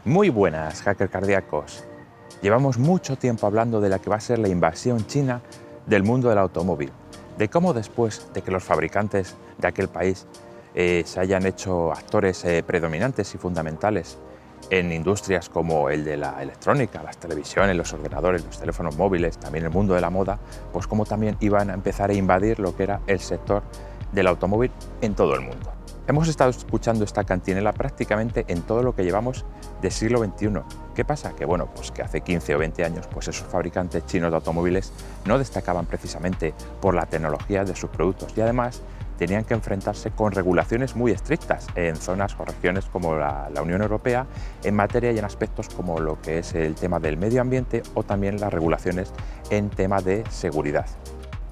Muy buenas, hackers cardíacos. Llevamos mucho tiempo hablando de la que va a ser la invasión china del mundo del automóvil, de cómo después de que los fabricantes de aquel país se hayan hecho actores predominantes y fundamentales en industrias como el de la electrónica, las televisiones, los ordenadores, los teléfonos móviles, también el mundo de la moda, pues como también iban a empezar a invadir lo que era el sector del automóvil en todo el mundo. Hemos estado escuchando esta cantinela prácticamente en todo lo que llevamos del siglo XXI. ¿Qué pasa? Que bueno, pues que hace 15 o 20 años pues esos fabricantes chinos de automóviles no destacaban precisamente por la tecnología de sus productos y además tenían que enfrentarse con regulaciones muy estrictas en zonas o regiones como la Unión Europea en materia y en aspectos como lo que es el tema del medio ambiente o también las regulaciones en tema de seguridad.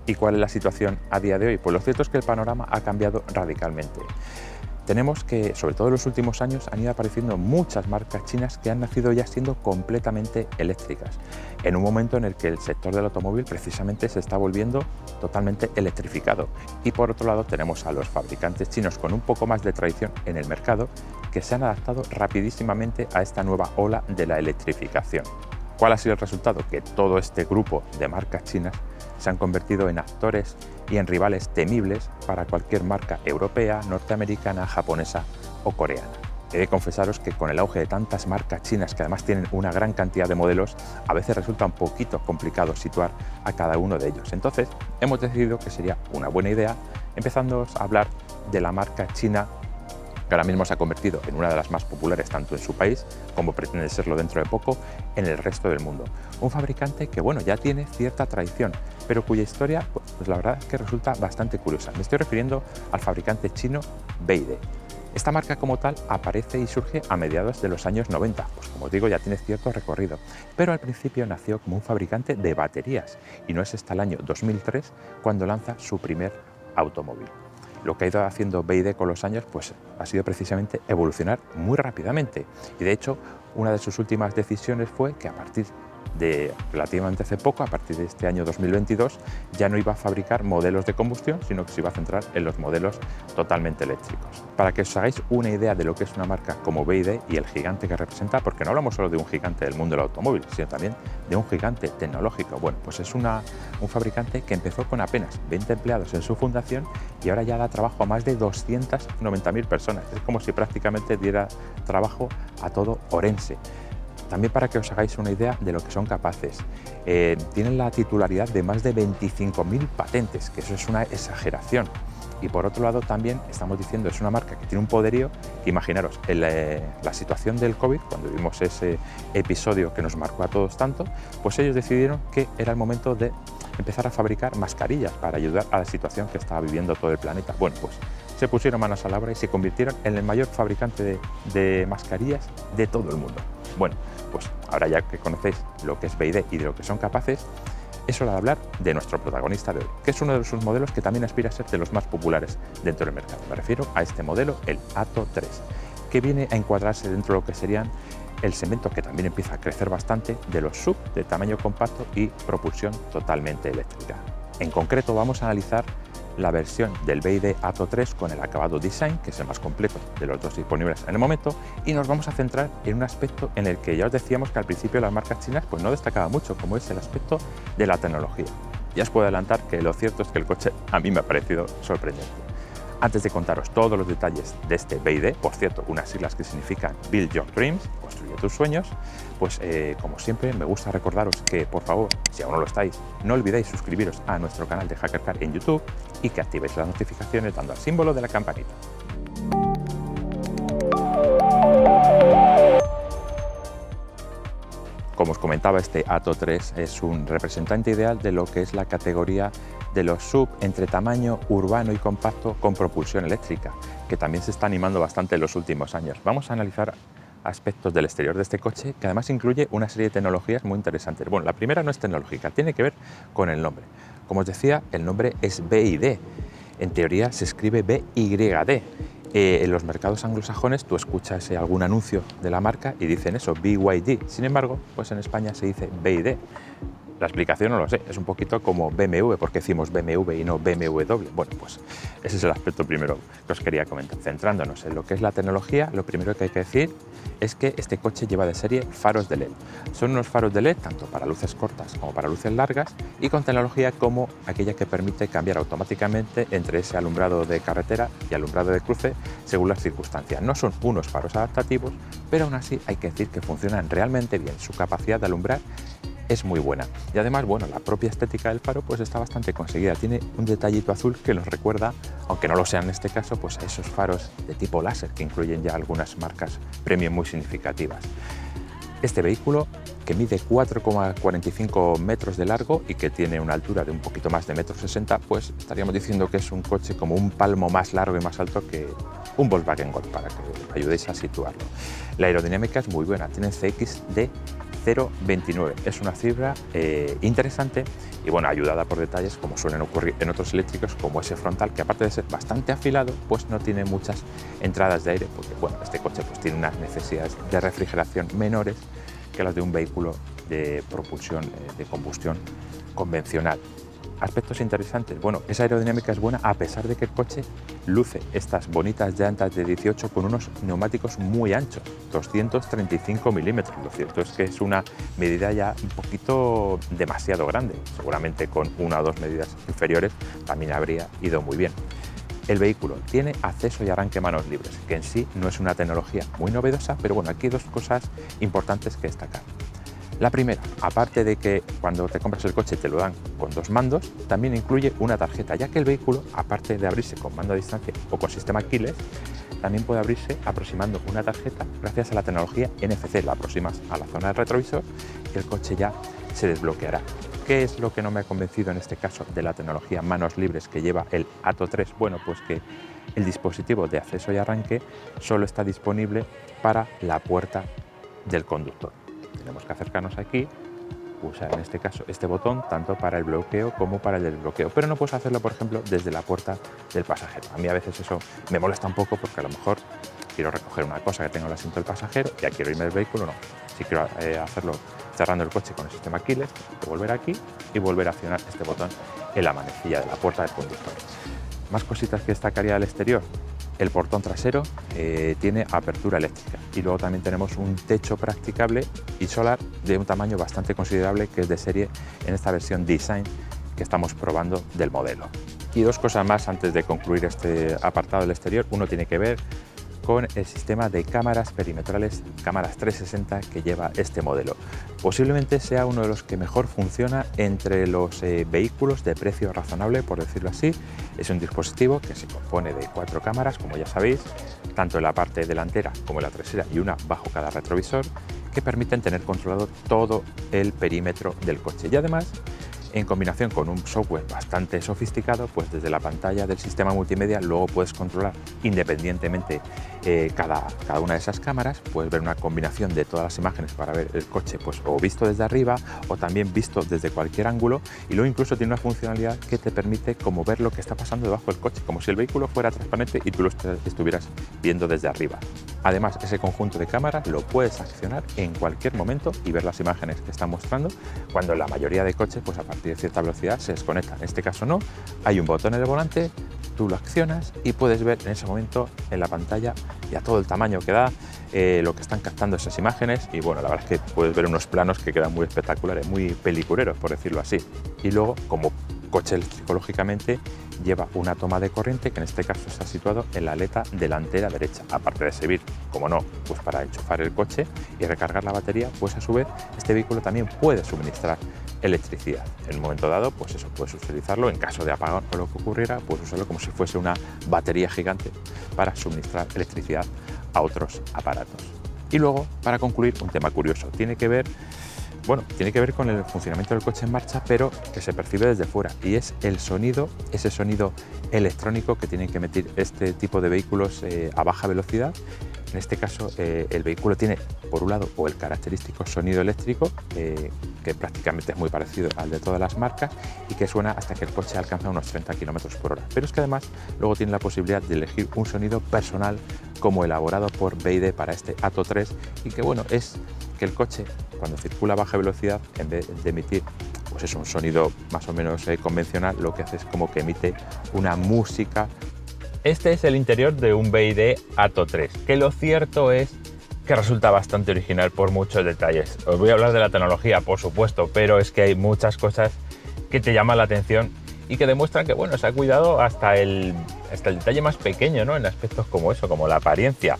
¿Y cuál es la situación a día de hoy? Pues lo cierto es que el panorama ha cambiado radicalmente. Tenemos que, sobre todo en los últimos años, han ido apareciendo muchas marcas chinas que han nacido ya siendo completamente eléctricas, en un momento en el que el sector del automóvil precisamente se está volviendo totalmente electrificado. Y por otro lado tenemos a los fabricantes chinos con un poco más de tradición en el mercado que se han adaptado rapidísimamente a esta nueva ola de la electrificación. ¿Cuál ha sido el resultado? Que todo este grupo de marcas chinas se han convertido en actores y en rivales temibles para cualquier marca europea, norteamericana, japonesa o coreana. He de confesaros que con el auge de tantas marcas chinas que además tienen una gran cantidad de modelos, a veces resulta un poquito complicado situar a cada uno de ellos. Entonces hemos decidido que sería una buena idea empezando a hablar de la marca china que ahora mismo se ha convertido en una de las más populares tanto en su país como pretende serlo dentro de poco en el resto del mundo. Un fabricante que bueno, ya tiene cierta tradición, pero cuya historia pues la verdad es que resulta bastante curiosa. Me estoy refiriendo al fabricante chino BYD. Esta marca como tal aparece y surge a mediados de los años 90, pues como os digo ya tiene cierto recorrido, pero al principio nació como un fabricante de baterías y no es hasta el año 2003 cuando lanza su primer automóvil. Lo que ha ido haciendo BYD con los años pues, ha sido precisamente evolucionar muy rápidamente y de hecho una de sus últimas decisiones fue que a partir de relativamente hace poco, a partir de este año 2022, ya no iba a fabricar modelos de combustión, sino que se iba a centrar en los modelos totalmente eléctricos. Para que os hagáis una idea de lo que es una marca como BYD y el gigante que representa, porque no hablamos solo de un gigante del mundo del automóvil, sino también de un gigante tecnológico. Bueno, pues es un fabricante que empezó con apenas 20 empleados en su fundación y ahora ya da trabajo a más de 290.000 personas. Es como si prácticamente diera trabajo a todo Orense. También para que os hagáis una idea de lo que son capaces. Tienen la titularidad de más de 25.000 patentes, que eso es una exageración. Y por otro lado también estamos diciendo, es una marca que tiene un poderío, que imaginaros, en la situación del COVID, cuando vimos ese episodio que nos marcó a todos tanto, pues ellos decidieron que era el momento de empezar a fabricar mascarillas para ayudar a la situación que estaba viviendo todo el planeta. Bueno, pues se pusieron manos a la obra y se convirtieron en el mayor fabricante de mascarillas de todo el mundo. Bueno, pues ahora ya que conocéis lo que es BYD y de lo que son capaces, es hora de hablar de nuestro protagonista de hoy, que es uno de sus modelos que también aspira a ser de los más populares dentro del mercado. Me refiero a este modelo, el Atto 3, que viene a encuadrarse dentro de lo que serían el segmento que también empieza a crecer bastante de los SUV de tamaño compacto y propulsión totalmente eléctrica. En concreto vamos a analizar la versión del BYD Atto 3 con el acabado design, que es el más completo de los dos disponibles en el momento, y nos vamos a centrar en un aspecto en el que ya os decíamos que al principio las marcas chinas pues no destacaba mucho, como es el aspecto de la tecnología. Ya os puedo adelantar que lo cierto es que el coche a mí me ha parecido sorprendente. Antes de contaros todos los detalles de este BYD, por cierto, unas siglas que significan Build Your Dreams, construye tus sueños, pues como siempre me gusta recordaros que por favor, si aún no lo estáis, no olvidéis suscribiros a nuestro canal de HackerCar en YouTube y que activéis las notificaciones dando al símbolo de la campanita. Como os comentaba, este Atto 3 es un representante ideal de lo que es la categoría de los SUV entre tamaño urbano y compacto con propulsión eléctrica, que también se está animando bastante en los últimos años. Vamos a analizar aspectos del exterior de este coche, que además incluye una serie de tecnologías muy interesantes. Bueno, la primera no es tecnológica, tiene que ver con el nombre. Como os decía, el nombre es BYD. En teoría se escribe BYD. En los mercados anglosajones tú escuchas algún anuncio de la marca y dicen eso, BYD. Sin embargo, pues en España se dice BYD. La explicación no lo sé, es un poquito como BMW, porque decimos BMW y no BMW. Bueno, pues ese es el aspecto primero que os quería comentar. Centrándonos en lo que es la tecnología, lo primero que hay que decir es que este coche lleva de serie faros de LED. Son unos faros de LED tanto para luces cortas como para luces largas y con tecnología como aquella que permite cambiar automáticamente entre ese alumbrado de carretera y alumbrado de cruce según las circunstancias. No son unos faros adaptativos, pero aún así hay que decir que funcionan realmente bien. Su capacidad de alumbrar es muy buena y además, bueno, la propia estética del faro pues está bastante conseguida. Tiene un detallito azul que nos recuerda, aunque no lo sea en este caso, pues a esos faros de tipo láser que incluyen ya algunas marcas premium muy significativas. Este vehículo, que mide 4,45 metros de largo y que tiene una altura de un poquito más de 1,60 m, pues estaríamos diciendo que es un coche como un palmo más largo y más alto que un Volkswagen Golf, para que os ayudéis a situarlo. La aerodinámica es muy buena, tiene CX de 0,29. Es una cifra interesante y bueno, ayudada por detalles como suelen ocurrir en otros eléctricos, como ese frontal, que aparte de ser bastante afilado, pues no tiene muchas entradas de aire, porque bueno, este coche pues tiene unas necesidades de refrigeración menores que las de un vehículo de propulsión de combustión convencional. Aspectos interesantes, bueno, esa aerodinámica es buena a pesar de que el coche luce estas bonitas llantas de 18 con unos neumáticos muy anchos, 235 milímetros. Lo cierto es que es una medida ya un poquito demasiado grande, seguramente con una o dos medidas inferiores también habría ido muy bien. El vehículo tiene acceso y arranque manos libres, que en sí no es una tecnología muy novedosa, pero bueno, aquí hay dos cosas importantes que destacar. La primera, aparte de que cuando te compras el coche te lo dan con dos mandos, también incluye una tarjeta, ya que el vehículo, aparte de abrirse con mando a distancia o con sistema keyless, también puede abrirse aproximando una tarjeta gracias a la tecnología NFC. La aproximas a la zona del retrovisor y el coche ya se desbloqueará. ¿Qué es lo que no me ha convencido en este caso de la tecnología manos libres que lleva el Atto 3? Bueno, pues que el dispositivo de acceso y arranque solo está disponible para la puerta del conductor. Tenemos que acercarnos aquí, pulsar en este caso este botón tanto para el bloqueo como para el desbloqueo, pero no puedes hacerlo, por ejemplo, desde la puerta del pasajero. A mí a veces eso me molesta un poco porque a lo mejor quiero recoger una cosa que tengo en el asiento del pasajero, ya quiero irme del vehículo, no. Si quiero hacerlo cerrando el coche con el sistema keyless, tengo que volver aquí y volver a accionar este botón en la manecilla de la puerta del conductor. Más cositas que destacaría del exterior. El portón trasero tiene apertura eléctrica y luego también tenemos un techo practicable y solar de un tamaño bastante considerable que es de serie en esta versión Design que estamos probando del modelo. Y dos cosas más antes de concluir este apartado del exterior. Uno tiene que ver con el sistema de cámaras perimetrales, cámaras 360 que lleva este modelo. Posiblemente sea uno de los que mejor funciona entre los vehículos de precio razonable, por decirlo así. Es un dispositivo que se compone de 4 cámaras, como ya sabéis, tanto en la parte delantera como en la trasera y una bajo cada retrovisor, que permiten tener controlado todo el perímetro del coche. Y además, en combinación con un software bastante sofisticado, pues desde la pantalla del sistema multimedia luego puedes controlar independientemente cada una de esas cámaras, puedes ver una combinación de todas las imágenes para ver el coche pues o visto desde arriba o también visto desde cualquier ángulo, y luego incluso tiene una funcionalidad que te permite como ver lo que está pasando debajo del coche, como si el vehículo fuera transparente y tú lo estuvieras viendo desde arriba. Además, ese conjunto de cámaras lo puedes accionar en cualquier momento y ver las imágenes que están mostrando, cuando la mayoría de coches pues a partir de cierta velocidad se desconectan. En este caso no, hay un botón en el volante, tú lo accionas y puedes ver en ese momento en la pantalla ya todo el tamaño que da, lo que están captando esas imágenes, y bueno, la verdad es que puedes ver unos planos que quedan muy espectaculares, muy peliculeros, por decirlo así. Y luego, como coche eléctrico, lógicamente, lleva una toma de corriente que en este caso está situado en la aleta delantera derecha. Aparte de servir, como no, pues para enchufar el coche y recargar la batería, pues a su vez este vehículo también puede suministrar electricidad. En un momento dado, pues eso, puedes utilizarlo en caso de apagón o lo que ocurriera, puedes usarlo como si fuese una batería gigante para suministrar electricidad a otros aparatos. Y luego, para concluir, un tema curioso, tiene que ver con el funcionamiento del coche en marcha, pero que se percibe desde fuera, y es el sonido, ese sonido electrónico que tienen que emitir este tipo de vehículos a baja velocidad. En este caso, el vehículo tiene, por un lado, el característico sonido eléctrico, que prácticamente es muy parecido al de todas las marcas y que suena hasta que el coche alcanza unos 30 km por hora. Pero es que además luego tiene la posibilidad de elegir un sonido personal como elaborado por BYD para este Atto 3, y que bueno, es que el coche, cuando circula a baja velocidad, en vez de emitir pues es un sonido más o menos convencional, lo que hace es como que emite una música. Este es el interior de un BYD Atto 3, que lo cierto es que resulta bastante original por muchos detalles. Os voy a hablar de la tecnología, por supuesto, pero es que hay muchas cosas que te llaman la atención y que demuestran que, bueno, se ha cuidado hasta el detalle más pequeño, ¿no? En aspectos como eso, como la apariencia.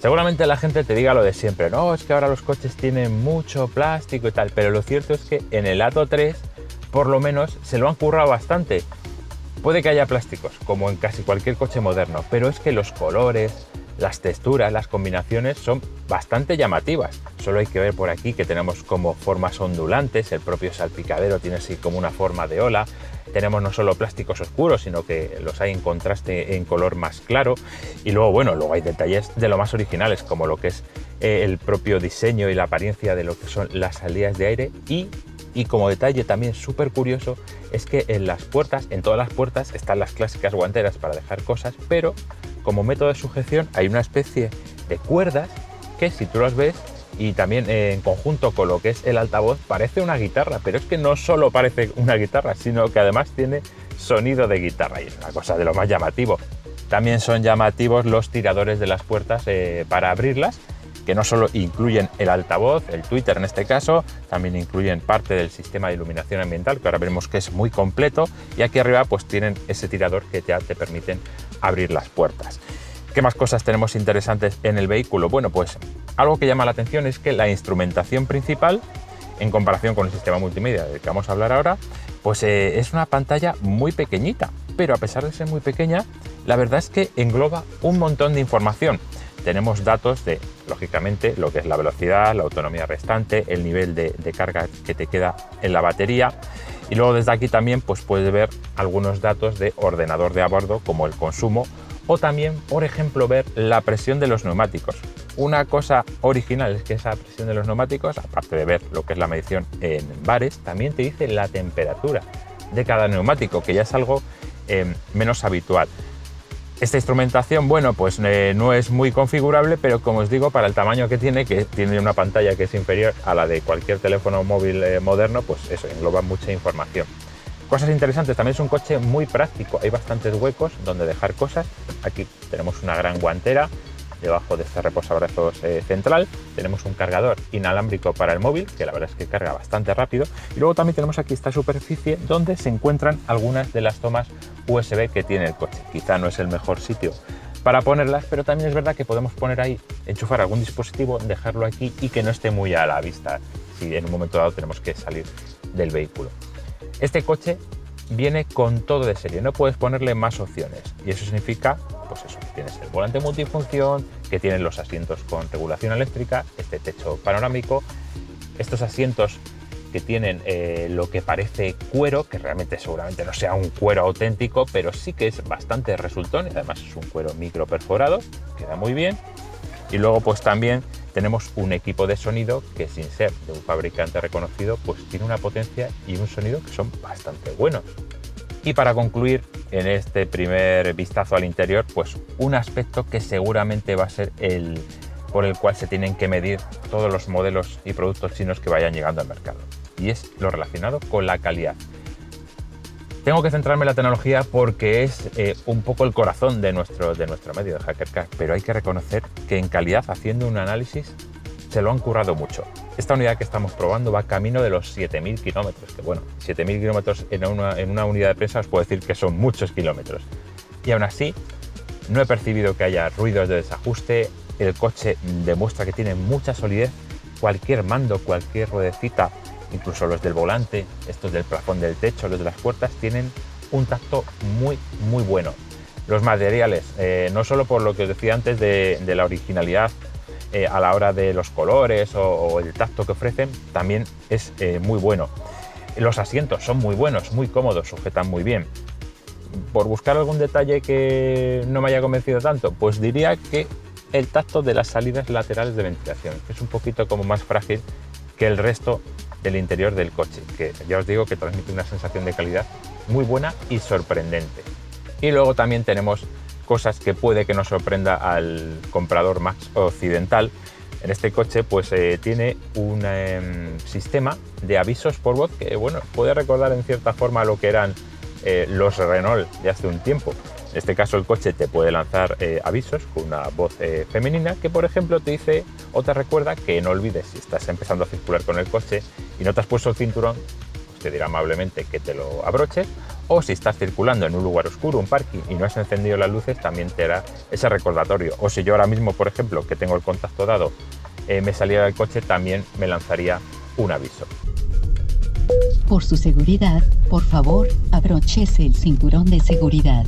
Seguramente la gente te diga lo de siempre, no, es que ahora los coches tienen mucho plástico y tal, pero lo cierto es que en el Atto 3, por lo menos, se lo han currado bastante. Puede que haya plásticos, como en casi cualquier coche moderno, pero es que los colores, las texturas, las combinaciones son bastante llamativas. Solo hay que ver por aquí que tenemos como formas ondulantes, el propio salpicadero tiene así como una forma de ola. Tenemos no solo plásticos oscuros, sino que los hay en contraste en color más claro. Y luego, bueno, luego hay detalles de lo más originales, como lo que es el propio diseño y la apariencia de lo que son las salidas de aire. Y como detalle también súper curioso, es que en las puertas, en todas las puertas, están las clásicas guanteras para dejar cosas, pero como método de sujeción hay una especie de cuerdas que, si tú las ves, y también en conjunto con lo que es el altavoz, parece una guitarra, pero es que no solo parece una guitarra, sino que además tiene sonido de guitarra y es una cosa de lo más llamativo. También son llamativos los tiradores de las puertas para abrirlas, que no solo incluyen el altavoz, el tweeter en este caso, también incluyen parte del sistema de iluminación ambiental, que ahora veremos que es muy completo, y aquí arriba pues tienen ese tirador que ya te permiten abrir las puertas. ¿Qué más cosas tenemos interesantes en el vehículo? Bueno, pues algo que llama la atención es que la instrumentación principal, en comparación con el sistema multimedia del que vamos a hablar ahora, pues es una pantalla muy pequeñita, pero a pesar de ser muy pequeña, la verdad es que engloba un montón de información. Tenemos datos de, lógicamente, lo que es la velocidad, la autonomía restante, el nivel de carga que te queda en la batería, y luego desde aquí también pues puedes ver algunos datos de ordenador de a bordo, como el consumo, o también, por ejemplo, ver la presión de los neumáticos. Una cosa original es que esa presión de los neumáticos, aparte de ver lo que es la medición en bares, también te dice la temperatura de cada neumático, que ya es algo menos habitual. Esta instrumentación, bueno, pues no es muy configurable, pero como os digo, para el tamaño que tiene una pantalla que es inferior a la de cualquier teléfono móvil moderno, pues eso, engloba mucha información. Cosas interesantes, también es un coche muy práctico, hay bastantes huecos donde dejar cosas. Aquí tenemos una gran guantera, debajo de este reposabrazos central, tenemos un cargador inalámbrico para el móvil, que la verdad es que carga bastante rápido, y luego también tenemos aquí esta superficie donde se encuentran algunas de las tomas USB que tiene el coche. Quizá no es el mejor sitio para ponerlas, pero también es verdad que podemos poner ahí, enchufar algún dispositivo, dejarlo aquí y que no esté muy a la vista si en un momento dado tenemos que salir del vehículo. Este coche viene con todo de serie, no puedes ponerle más opciones, y eso significa, pues eso, que tienes el volante multifunción, que tienen los asientos con regulación eléctrica, este techo panorámico, estos asientos que tienen lo que parece cuero, que realmente seguramente no sea un cuero auténtico, pero sí que es bastante resultón, y además es un cuero micro perforado, queda muy bien. Y luego pues también tenemos un equipo de sonido que, sin ser de un fabricante reconocido, pues tiene una potencia y un sonido que son bastante buenos. Y para concluir en este primer vistazo al interior, pues un aspecto que seguramente va a ser el por el cual se tienen que medir todos los modelos y productos chinos que vayan llegando al mercado, y es lo relacionado con la calidad. Tengo que centrarme en la tecnología porque es un poco el corazón de nuestro medio de HackerCar, pero hay que reconocer que en calidad, haciendo un análisis, se lo han currado mucho. Esta unidad que estamos probando va camino de los 7.000 kilómetros, que bueno, 7.000 kilómetros en una unidad de prensa os puedo decir que son muchos kilómetros. Y aún así, no he percibido que haya ruidos de desajuste, el coche demuestra que tiene mucha solidez, cualquier mando, cualquier ruedecita, incluso los del volante, estos del plafón del techo, los de las puertas, tienen un tacto muy bueno. Los materiales, no solo por lo que os decía antes de la originalidad a la hora de los colores o el tacto que ofrecen, también es muy bueno. Los asientos son muy buenos, muy cómodos, sujetan muy bien. Por buscar algún detalle que no me haya convencido tanto, pues diría que el tacto de las salidas laterales de ventilación, que es un poquito como más frágil que el resto del interior del coche, que ya os digo que transmite una sensación de calidad muy buena y sorprendente. Y luego también tenemos cosas que puede que nos sorprenda al comprador más occidental, en este coche pues tiene un sistema de avisos por voz que, bueno, puede recordar en cierta forma lo que eran los Renault de hace un tiempo. En este caso el coche te puede lanzar avisos con una voz femenina que, por ejemplo, te dice o te recuerda que no olvides, si estás empezando a circular con el coche y no te has puesto el cinturón, pues te dirá amablemente que te lo abroches, o si estás circulando en un lugar oscuro, un parking, y no has encendido las luces, también te hará ese recordatorio. O si yo ahora mismo, por ejemplo, que tengo el contacto dado, me saliera del coche, también me lanzaría un aviso. Por su seguridad, por favor, abróchese el cinturón de seguridad.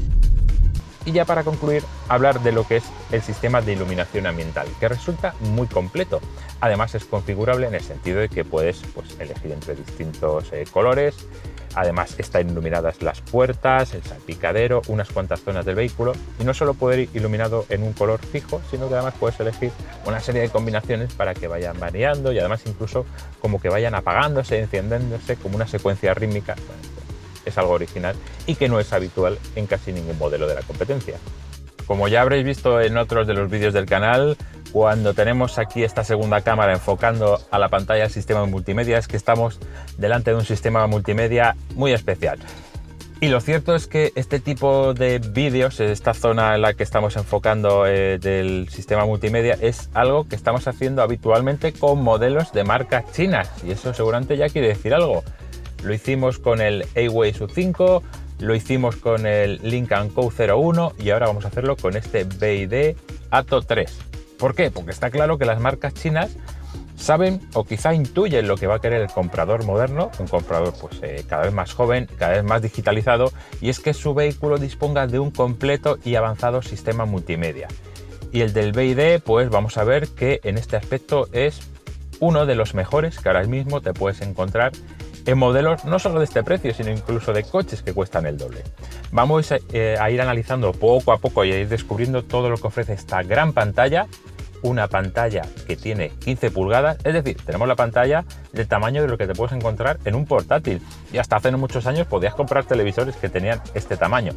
Y ya para concluir, hablar de lo que es el sistema de iluminación ambiental, que resulta muy completo. Además es configurable en el sentido de que puedes elegir entre distintos colores. Además están iluminadas las puertas, el salpicadero, unas cuantas zonas del vehículo, y no solo puede ir iluminado en un color fijo, sino que además puedes elegir una serie de combinaciones para que vayan variando y además incluso como que vayan apagándose, encendiéndose como una secuencia rítmica. Es algo original y que no es habitual en casi ningún modelo de la competencia. Como ya habréis visto en otros de los vídeos del canal, cuando tenemos aquí esta segunda cámara enfocando a la pantalla del sistema multimedia, es que estamos delante de un sistema multimedia muy especial. Y lo cierto es que este tipo de vídeos, esta zona en la que estamos enfocando del sistema multimedia, es algo que estamos haciendo habitualmente con modelos de marcas chinas, y eso seguramente ya quiere decir algo. Lo hicimos con el Awei SU5, lo hicimos con el Lynk & Co 01 y ahora vamos a hacerlo con este BYD Atto 3. ¿Por qué? Porque está claro que las marcas chinas saben o quizá intuyen lo que va a querer el comprador moderno, un comprador pues cada vez más joven, cada vez más digitalizado, y es que su vehículo disponga de un completo y avanzado sistema multimedia. Y el del BYD, pues vamos a ver que en este aspecto es uno de los mejores que ahora mismo te puedes encontrar en modelos no solo de este precio, sino incluso de coches que cuestan el doble. Vamos a ir analizando poco a poco y a ir descubriendo todo lo que ofrece esta gran pantalla, una pantalla que tiene 15 pulgadas, es decir, tenemos la pantalla del tamaño de lo que te puedes encontrar en un portátil, y hasta hace no muchos años podías comprar televisores que tenían este tamaño.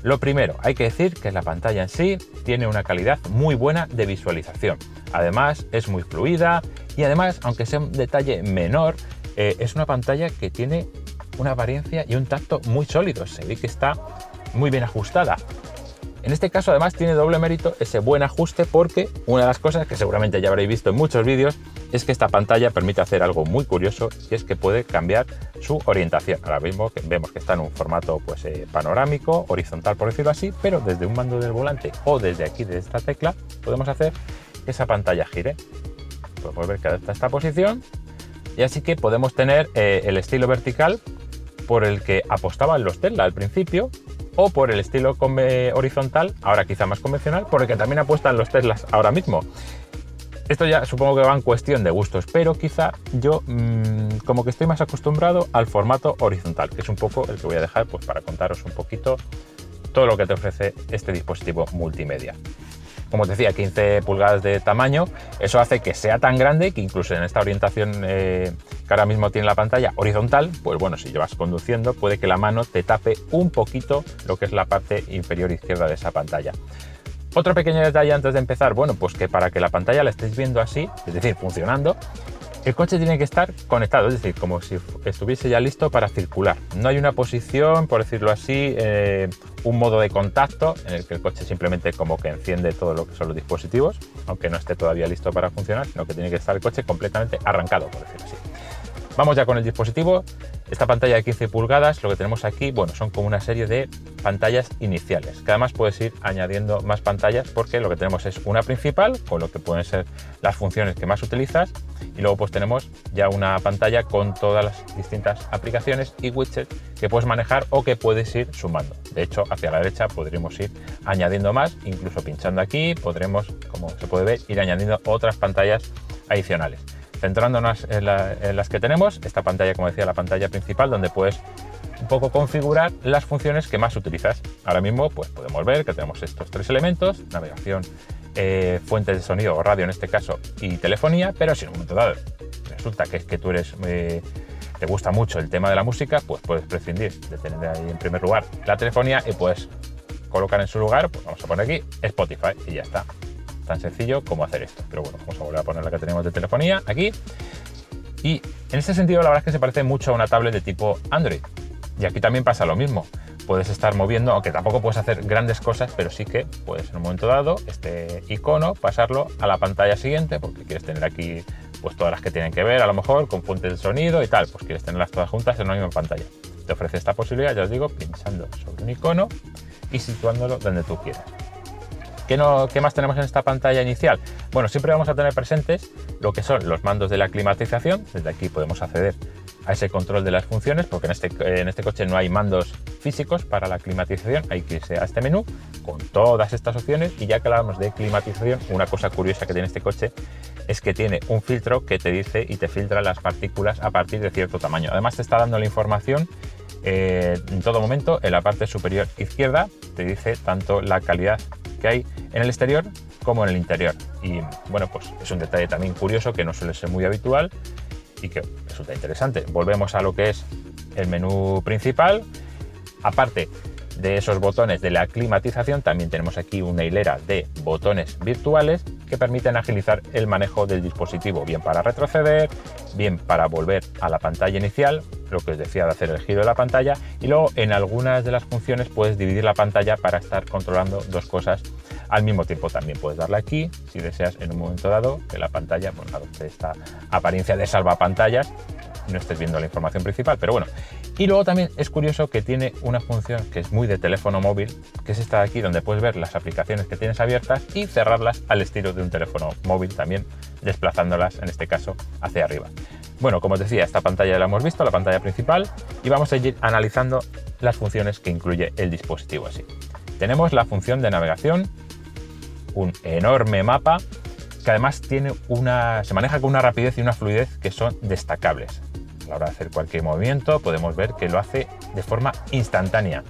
Lo primero, hay que decir que la pantalla en sí tiene una calidad muy buena de visualización, además es muy fluida y además, aunque sea un detalle menor, es una pantalla que tiene una apariencia y un tacto muy sólidos, se ve que está muy bien ajustada. En este caso además tiene doble mérito ese buen ajuste, porque una de las cosas que seguramente ya habréis visto en muchos vídeos es que esta pantalla permite hacer algo muy curioso, y es que puede cambiar su orientación. Ahora mismo vemos que está en un formato pues panorámico, horizontal por decirlo así, pero desde un mando del volante o desde aquí, desde esta tecla, podemos hacer que esa pantalla gire. Podemos ver que adapta esta posición. Y así que podemos tener el estilo vertical por el que apostaban los Tesla al principio, o por el estilo horizontal, ahora quizá más convencional, por el que también apuestan los Teslas ahora mismo. Esto ya supongo que va en cuestión de gustos, pero quizá yo como que estoy más acostumbrado al formato horizontal, que es un poco el que voy a dejar pues para contaros un poquito todo lo que te ofrece este dispositivo multimedia. Como os decía, 15 pulgadas de tamaño, eso hace que sea tan grande que incluso en esta orientación que ahora mismo tiene la pantalla horizontal, pues bueno, si llevas conduciendo puede que la mano te tape un poquito lo que es la parte inferior izquierda de esa pantalla. Otro pequeño detalle antes de empezar, bueno, pues que para que la pantalla la estéis viendo así, es decir, funcionando, el coche tiene que estar conectado, es decir, como si estuviese ya listo para circular. No hay una posición, por decirlo así, un modo de contacto en el que el coche simplemente como que enciende todo lo que son los dispositivos, aunque no esté todavía listo para funcionar, sino que tiene que estar el coche completamente arrancado, por decirlo así. Vamos ya con el dispositivo. Esta pantalla de 15 pulgadas, lo que tenemos aquí, bueno, son como una serie de pantallas iniciales, que además puedes ir añadiendo más pantallas, porque lo que tenemos es una principal, con lo que pueden ser las funciones que más utilizas, y luego pues tenemos ya una pantalla con todas las distintas aplicaciones y widgets que puedes manejar o que puedes ir sumando. De hecho, hacia la derecha podremos ir añadiendo más, incluso pinchando aquí podremos, como se puede ver, ir añadiendo otras pantallas adicionales. Centrándonos en las que tenemos, esta pantalla, como decía, la pantalla principal, donde puedes un poco configurar las funciones que más utilizas. Ahora mismo pues podemos ver que tenemos estos tres elementos: navegación, fuentes de sonido o radio en este caso, y telefonía. Pero si en un momento dado resulta que es que tú eres te gusta mucho el tema de la música, pues puedes prescindir de tener ahí en primer lugar la telefonía y puedes colocar en su lugar, pues vamos a poner aquí Spotify, y ya está. tan sencillo como hacer esto. Pero bueno, vamos a volver a poner la que tenemos de telefonía aquí. Y en este sentido la verdad es que se parece mucho a una tablet de tipo Android. Y aquí también pasa lo mismo. Puedes estar moviendo, aunque tampoco puedes hacer grandes cosas, pero sí que puedes en un momento dado este icono pasarlo a la pantalla siguiente, porque quieres tener aquí pues todas las que tienen que ver, a lo mejor con fuentes de sonido y tal, pues quieres tenerlas todas juntas en una misma pantalla. Te ofrece esta posibilidad, ya os digo, pinchando sobre un icono y situándolo donde tú quieras. ¿Qué más tenemos en esta pantalla inicial? Bueno, siempre vamos a tener presentes lo que son los mandos de la climatización. Desde aquí podemos acceder a ese control de las funciones, porque en este coche no hay mandos físicos para la climatización. Hay que irse a este menú con todas estas opciones. Y ya que hablamos de climatización, una cosa curiosa que tiene este coche es que tiene un filtro que te dice y te filtra las partículas a partir de cierto tamaño. Además te está dando la información en todo momento. En la parte superior izquierda te dice tanto la calidad que hay en el exterior como en el interior. Y bueno, pues es un detalle también curioso que no suele ser muy habitual y que resulta interesante. Volvemos a lo que es el menú principal. Aparte de esos botones de la climatización, también tenemos aquí una hilera de botones virtuales que permiten agilizar el manejo del dispositivo, bien para retroceder, bien para volver a la pantalla inicial, lo que os decía de hacer el giro de la pantalla, y luego en algunas de las funciones puedes dividir la pantalla para estar controlando dos cosas al mismo tiempo. También puedes darle aquí si deseas en un momento dado que la pantalla adopte esta apariencia de salvapantallas, no estés viendo la información principal, pero bueno. Y luego también es curioso que tiene una función que es muy de teléfono móvil, que es esta de aquí, donde puedes ver las aplicaciones que tienes abiertas y cerrarlas al estilo de un teléfono móvil, también desplazándolas, en este caso, hacia arriba. Bueno, como os decía, esta pantalla ya la hemos visto, la pantalla principal, y vamos a ir analizando las funciones que incluye el dispositivo así. Tenemos la función de navegación, un enorme mapa, que además se maneja con una rapidez y una fluidez que son destacables. A la hora de hacer cualquier movimiento podemos ver que lo hace de forma instantánea.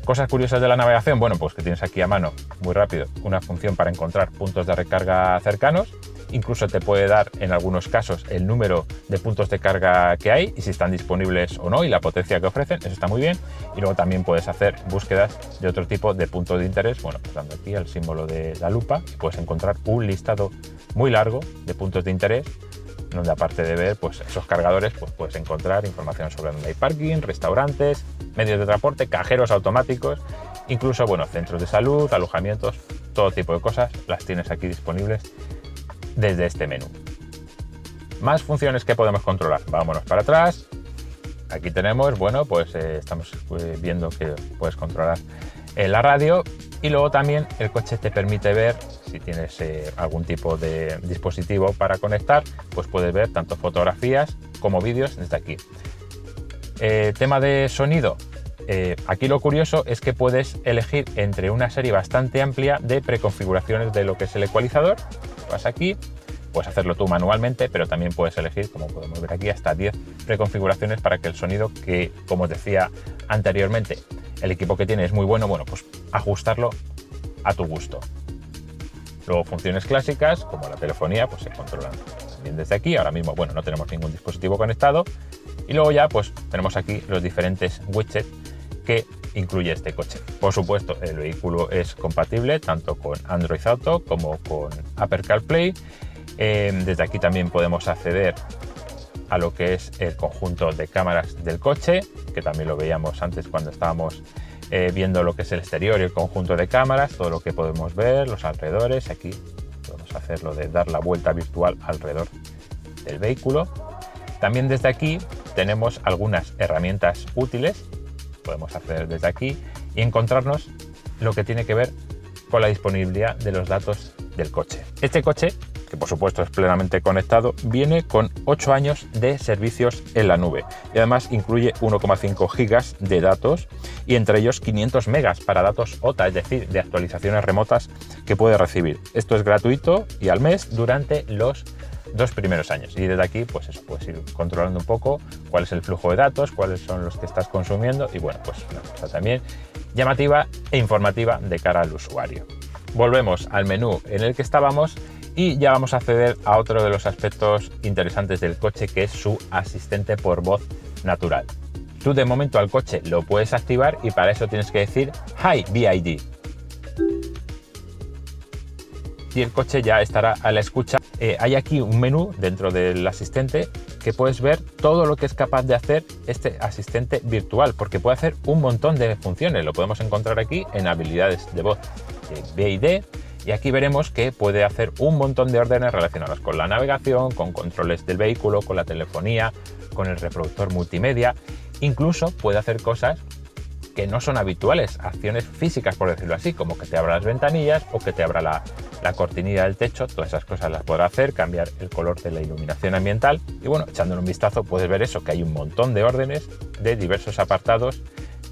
Cosas curiosas de la navegación, bueno, pues que tienes aquí a mano, muy rápido, una función para encontrar puntos de recarga cercanos. Incluso te puede dar en algunos casos el número de puntos de carga que hay y si están disponibles o no y la potencia que ofrecen, eso está muy bien. Y luego también puedes hacer búsquedas de otro tipo de puntos de interés, bueno, pues dando aquí al símbolo de la lupa y puedes encontrar un listado muy largo de puntos de interés, donde aparte de ver pues esos cargadores, pues puedes encontrar información sobre dónde hay parking, restaurantes, medios de transporte, cajeros automáticos, incluso bueno, centros de salud, alojamientos, todo tipo de cosas las tienes aquí disponibles desde este menú. Más funciones que podemos controlar. Vámonos para atrás. Aquí tenemos, bueno, pues estamos viendo que puedes controlar la radio y luego también el coche te permite ver si tienes algún tipo de dispositivo para conectar, pues puedes ver tanto fotografías como vídeos desde aquí. Tema de sonido. Aquí lo curioso es que puedes elegir entre una serie bastante amplia de preconfiguraciones de lo que es el ecualizador. Vas aquí, puedes hacerlo tú manualmente, pero también puedes elegir, como podemos ver aquí, hasta 10 preconfiguraciones para que el sonido, que como os decía anteriormente, el equipo que tiene es muy bueno, pues ajustarlo a tu gusto. Luego funciones clásicas, como la telefonía, pues se controlan también desde aquí. Ahora mismo, bueno, no tenemos ningún dispositivo conectado. Y luego ya, pues tenemos aquí los diferentes widgets que incluye este coche. Por supuesto, el vehículo es compatible tanto con Android Auto como con Apple CarPlay. Desde aquí también podemos acceder a lo que es el conjunto de cámaras del coche, que también lo veíamos antes cuando estábamos viendo lo que es el exterior y el conjunto de cámaras, todo lo que podemos ver, los alrededores. Aquí podemos hacerlo de dar la vuelta virtual alrededor del vehículo. También desde aquí tenemos algunas herramientas útiles. Podemos hacer desde aquí y encontrarnos lo que tiene que ver con la disponibilidad de los datos del coche. Este coche, que por supuesto es plenamente conectado, viene con 8 años de servicios en la nube y además incluye 1,5 gigas de datos y entre ellos 500 megas para datos OTA, es decir, de actualizaciones remotas que puede recibir. Esto es gratuito y al mes durante los 2 primeros años, y desde aquí pues eso, puedes ir controlando un poco cuál es el flujo de datos, cuáles son los que estás consumiendo y bueno, pues una cosa también llamativa e informativa de cara al usuario. Volvemos al menú en el que estábamos y ya vamos a acceder a otro de los aspectos interesantes del coche, que es su asistente por voz natural. Tú de momento al coche lo puedes activar y para eso tienes que decir Hi BYD. y el coche ya estará a la escucha. Hay aquí un menú dentro del asistente que puedes ver todo lo que es capaz de hacer este asistente virtual, porque puede hacer un montón de funciones. Lo podemos encontrar aquí en habilidades de voz BID, y aquí veremos que puede hacer un montón de órdenes relacionadas con la navegación, con controles del vehículo, con la telefonía, con el reproductor multimedia. Incluso puede hacer cosas que no son habituales, acciones físicas, por decirlo así, como que te abra las ventanillas o que te abra la cortinilla del techo. Todas esas cosas las podrá hacer, cambiar el color de la iluminación ambiental. Y bueno, echándole un vistazo puedes ver eso, que hay un montón de órdenes de diversos apartados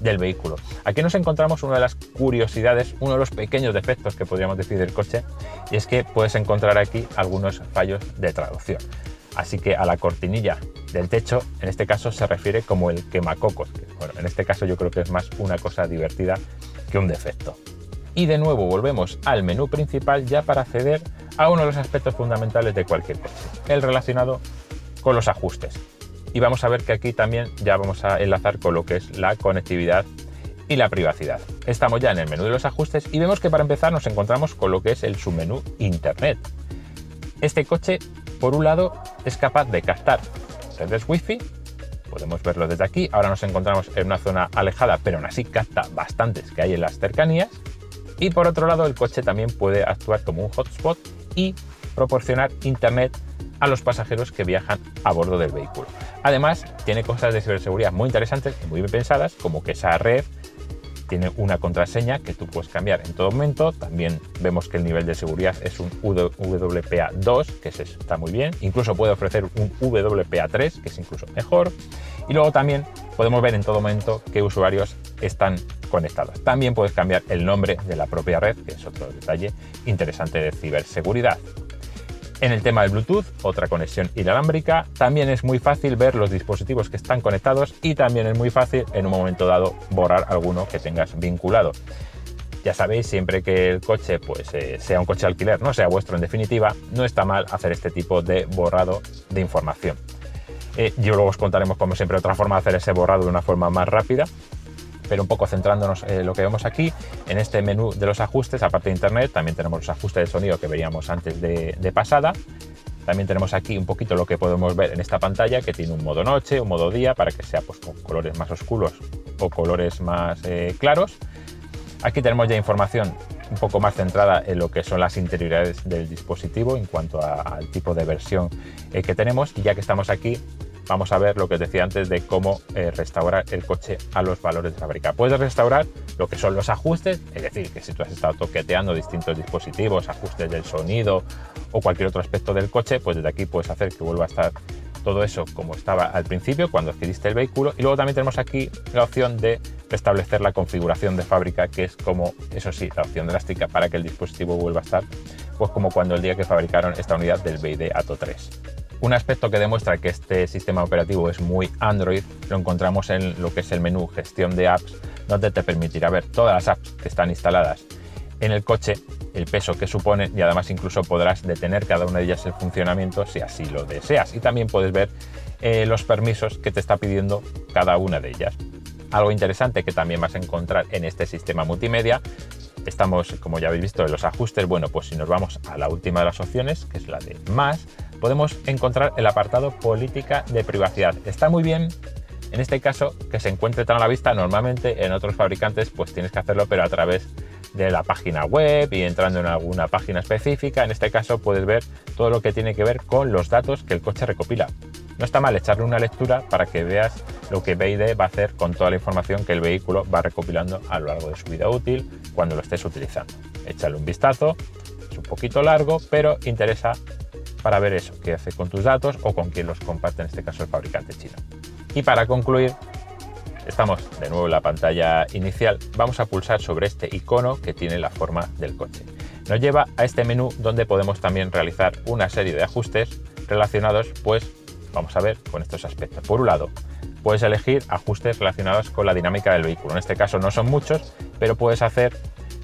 del vehículo. Aquí nos encontramos una de las curiosidades, uno de los pequeños defectos que podríamos decir del coche, y es que puedes encontrar aquí algunos fallos de traducción. Así que a la cortinilla del techo, en este caso se refiere como el quemacocos, que, bueno, en este caso yo creo que es más una cosa divertida que un defecto. Y de nuevo volvemos al menú principal ya para acceder a uno de los aspectos fundamentales de cualquier coche, el relacionado con los ajustes. Y vamos a ver que aquí también ya vamos a enlazar con lo que es la conectividad y la privacidad. Estamos ya en el menú de los ajustes y vemos que para empezar nos encontramos con lo que es el submenú Internet. Este coche, por un lado, es capaz de captar redes Wi-Fi, podemos verlo desde aquí. Ahora nos encontramos en una zona alejada, pero aún así capta bastantes que hay en las cercanías. Y por otro lado, el coche también puede actuar como un hotspot y proporcionar internet a los pasajeros que viajan a bordo del vehículo. Además, tiene cosas de ciberseguridad muy interesantes y muy bien pensadas, como que esa red tiene una contraseña que tú puedes cambiar en todo momento. También vemos que el nivel de seguridad es un WPA2, que está muy bien. Incluso puede ofrecer un WPA3, que es incluso mejor. Y luego también podemos ver en todo momento qué usuarios están conectados. También puedes cambiar el nombre de la propia red, que es otro detalle interesante de ciberseguridad. En el tema del Bluetooth, otra conexión inalámbrica, también es muy fácil ver los dispositivos que están conectados y también es muy fácil en un momento dado borrar alguno que tengas vinculado. Ya sabéis, siempre que el coche sea un coche de alquiler, no sea vuestro en definitiva, no está mal hacer este tipo de borrado de información. Yo luego os contaremos como siempre otra forma de hacer ese borrado de una forma más rápida, pero un poco centrándonos en lo que vemos aquí, en este menú de los ajustes, aparte de internet, también tenemos los ajustes de sonido que veíamos antes de pasada. También tenemos aquí un poquito lo que podemos ver en esta pantalla, que tiene un modo noche, un modo día, para que sea pues, con colores más oscuros o colores más claros. Aquí tenemos ya información un poco más centrada en lo que son las interioridades del dispositivo en cuanto al tipo de versión que tenemos. Y ya que estamos aquí, vamos a ver lo que os decía antes de cómo restaurar el coche a los valores de fábrica. Puedes restaurar lo que son los ajustes, es decir, que si tú has estado toqueteando distintos dispositivos, ajustes del sonido o cualquier otro aspecto del coche, pues desde aquí puedes hacer que vuelva a estar todo eso como estaba al principio cuando adquiriste el vehículo. Y luego también tenemos aquí la opción de restablecer la configuración de fábrica, que es como, eso sí, la opción drástica para que el dispositivo vuelva a estar pues como cuando el día que fabricaron esta unidad del BYD Atto 3. Un aspecto que demuestra que este sistema operativo es muy Android lo encontramos en lo que es el menú Gestión de apps, donde te permitirá ver todas las apps que están instaladas en el coche, el peso que suponen y además incluso podrás detener cada una de ellas el funcionamiento si así lo deseas. Y también puedes ver los permisos que te está pidiendo cada una de ellas. Algo interesante que también vas a encontrar en este sistema multimedia. Estamos, como ya habéis visto, en los ajustes. Bueno, pues si nos vamos a la última de las opciones, que es la de más, podemos encontrar el apartado política de privacidad. Está muy bien, en este caso, que se encuentre tan a la vista. Normalmente en otros fabricantes pues tienes que hacerlo, pero a través de la página web y entrando en alguna página específica. En este caso puedes ver todo lo que tiene que ver con los datos que el coche recopila. No está mal echarle una lectura para que veas lo que BYD va a hacer con toda la información que el vehículo va recopilando a lo largo de su vida útil cuando lo estés utilizando. Échale un vistazo, es un poquito largo, pero interesa para ver eso, qué hace con tus datos o con quién los comparte, en este caso el fabricante chino. Y para concluir, estamos de nuevo en la pantalla inicial. Vamos a pulsar sobre este icono que tiene la forma del coche. Nos lleva a este menú donde podemos también realizar una serie de ajustes relacionados, pues vamos a ver, con estos aspectos. Por un lado, puedes elegir ajustes relacionados con la dinámica del vehículo. En este caso no son muchos, pero puedes hacer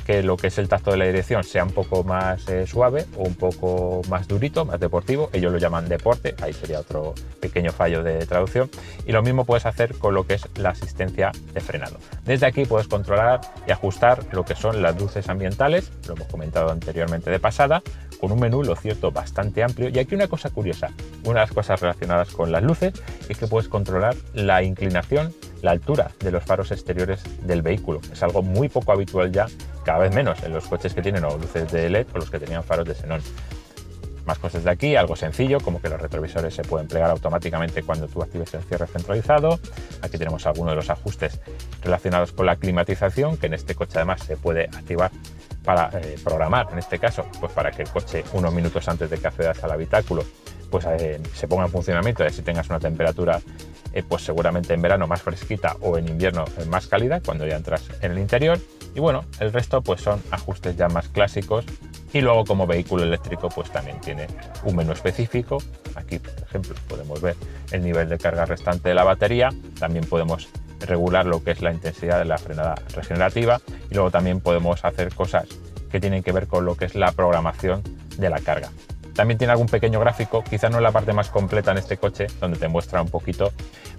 que lo que es el tacto de la dirección sea un poco más suave o un poco más durito, más deportivo. Ellos lo llaman deporte, ahí sería otro pequeño fallo de traducción. Y lo mismo puedes hacer con lo que es la asistencia de frenado. Desde aquí puedes controlar y ajustar lo que son las luces ambientales, lo hemos comentado anteriormente de pasada, con un menú, lo cierto, bastante amplio. Y aquí una cosa curiosa, una de las cosas relacionadas con las luces es que puedes controlar la inclinación, la altura de los faros exteriores del vehículo. Es algo muy poco habitual ya, cada vez menos en los coches que tienen o luces de LED o los que tenían faros de xenón. Más cosas de aquí, algo sencillo, como que los retrovisores se pueden plegar automáticamente cuando tú actives el cierre centralizado. Aquí tenemos algunos de los ajustes relacionados con la climatización, que en este coche además se puede activar para programar, en este caso, pues para que el coche unos minutos antes de que accedas al habitáculo pues se ponga en funcionamiento y así tengas una temperatura pues seguramente en verano más fresquita o en invierno más cálida cuando ya entras en el interior. Y bueno, el resto pues son ajustes ya más clásicos. Y luego, como vehículo eléctrico, pues también tiene un menú específico. Aquí, por ejemplo, podemos ver el nivel de carga restante de la batería. También podemos regular lo que es la intensidad de la frenada regenerativa. Y luego también podemos hacer cosas que tienen que ver con lo que es la programación de la carga. También tiene algún pequeño gráfico, quizás no es la parte más completa en este coche, donde te muestra un poquito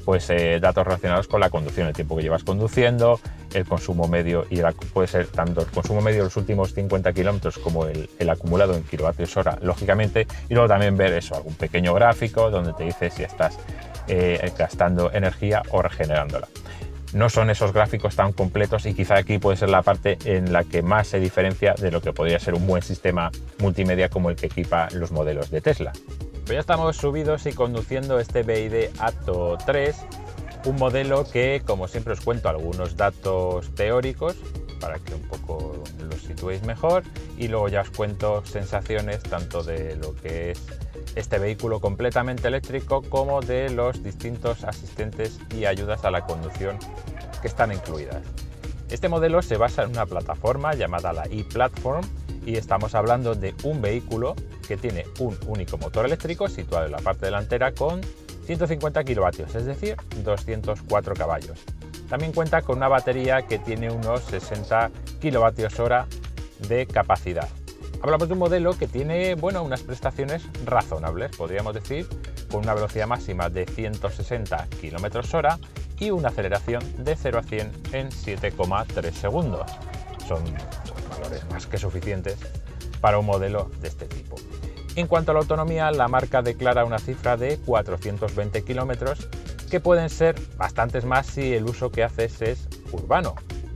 pues, datos relacionados con la conducción, el tiempo que llevas conduciendo, el consumo medio, y puede ser tanto el consumo medio de los últimos 50 kilómetros como el acumulado en kilovatios hora, lógicamente, y luego también ver eso, algún pequeño gráfico donde te dice si estás gastando energía o regenerándola. No son esos gráficos tan completos y quizá aquí puede ser la parte en la que más se diferencia de lo que podría ser un buen sistema multimedia como el que equipa los modelos de Tesla. Pues ya estamos subidos y conduciendo este BYD Atto 3, un modelo que, como siempre, os cuento algunos datos teóricos para que un poco los situéis mejor y luego ya os cuento sensaciones tanto de lo que es este vehículo completamente eléctrico como de los distintos asistentes y ayudas a la conducción que están incluidas. Este modelo se basa en una plataforma llamada la e-Platform y estamos hablando de un vehículo que tiene un único motor eléctrico situado en la parte delantera con 150 kilovatios, es decir, 204 caballos. También cuenta con una batería que tiene unos 60 kilovatios hora de capacidad. Hablamos de un modelo que tiene, bueno, unas prestaciones razonables, podríamos decir, con una velocidad máxima de 160 km hora y una aceleración de 0 a 100 en 7,3 segundos. Son valores más que suficientes para un modelo de este tipo. En cuanto a la autonomía, la marca declara una cifra de 420 kilómetros, que pueden ser bastantes más si el uso que haces es urbano.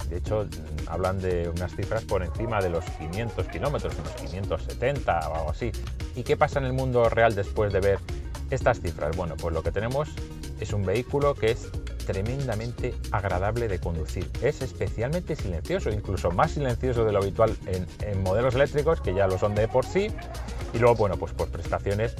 De hecho, hablan de unas cifras por encima de los 500 kilómetros, unos 570 o algo así. ¿Y qué pasa en el mundo real después de ver estas cifras? Bueno, pues lo que tenemos es un vehículo que es tremendamente agradable de conducir. Es especialmente silencioso, incluso más silencioso de lo habitual en modelos eléctricos, que ya lo son de por sí. Y luego, bueno, pues por prestaciones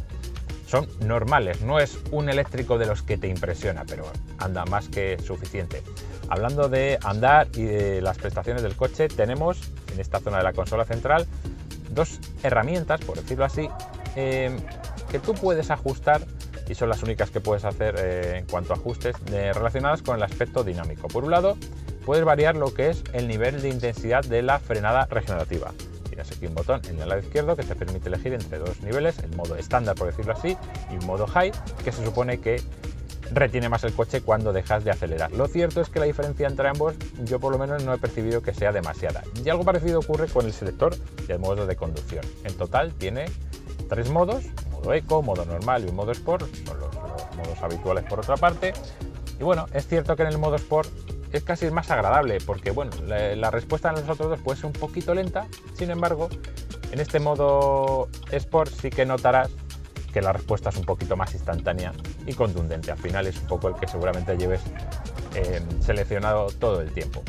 son normales. No es un eléctrico de los que te impresiona, pero anda más que suficiente. Hablando de andar y de las prestaciones del coche, tenemos en esta zona de la consola central dos herramientas, por decirlo así, que tú puedes ajustar y son las únicas que puedes hacer en cuanto a ajustes relacionadas con el aspecto dinámico. Por un lado, puedes variar lo que es el nivel de intensidad de la frenada regenerativa. Tienes aquí un botón en el lado izquierdo que te permite elegir entre dos niveles, el modo estándar, por decirlo así, y un modo high, que se supone que retiene más el coche cuando dejas de acelerar. Lo cierto es que la diferencia entre ambos yo por lo menos no he percibido que sea demasiada. Y algo parecido ocurre con el selector de modos de conducción. En total tiene tres modos: modo eco, modo normal y un modo sport. Son los modos habituales por otra parte. Y bueno, es cierto que en el modo sport es casi más agradable porque bueno, la respuesta de los otros dos puede ser un poquito lenta. Sin embargo, en este modo sport sí que notarás que la respuesta es un poquito más instantánea y contundente. Al final es un poco el que seguramente lleves seleccionado todo el tiempo.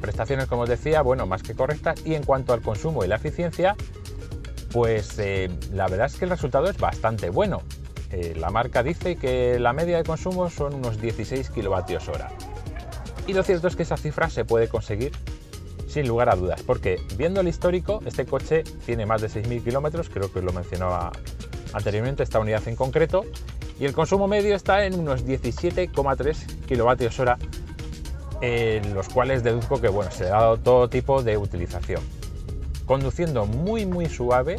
Prestaciones, como os decía, bueno, más que correctas. Y en cuanto al consumo y la eficiencia, pues la verdad es que el resultado es bastante bueno. La marca dice que la media de consumo son unos 16 kilovatios hora. Y lo cierto es que esa cifra se puede conseguir sin lugar a dudas, porque viendo el histórico, este coche tiene más de 6.000 kilómetros, creo que os lo mencionaba anteriormente, esta unidad en concreto, y el consumo medio está en unos 17,3 kilovatios hora, los cuales deduzco que bueno, se le ha dado todo tipo de utilización. Conduciendo muy suave,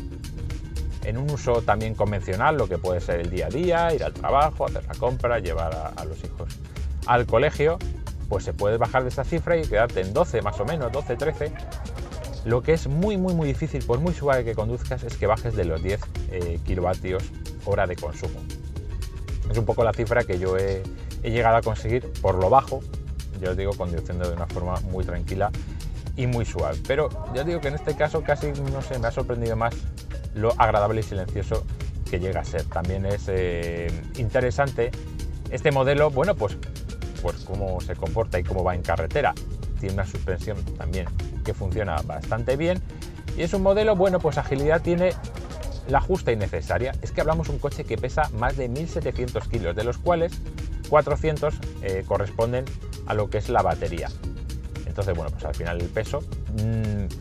en un uso también convencional, lo que puede ser el día a día, ir al trabajo, hacer la compra, llevar a los hijos al colegio, pues se puede bajar de esa cifra y quedarte en 12 más o menos, 12, 13, Lo que es muy difícil, por muy suave que conduzcas, es que bajes de los 10 kilovatios hora de consumo. Es un poco la cifra que yo he llegado a conseguir por lo bajo, yo os digo, conduciendo de una forma muy tranquila y muy suave. Pero ya os digo que en este caso casi, no sé, me ha sorprendido más lo agradable y silencioso que llega a ser. También es interesante este modelo, bueno, pues cómo se comporta y cómo va en carretera. Tiene una suspensión también que funciona bastante bien y es un modelo, bueno, pues agilidad tiene la justa y necesaria. Es que hablamos de un coche que pesa más de 1.700 kilos, de los cuales 400 corresponden a lo que es la batería. Entonces, bueno, pues al final el peso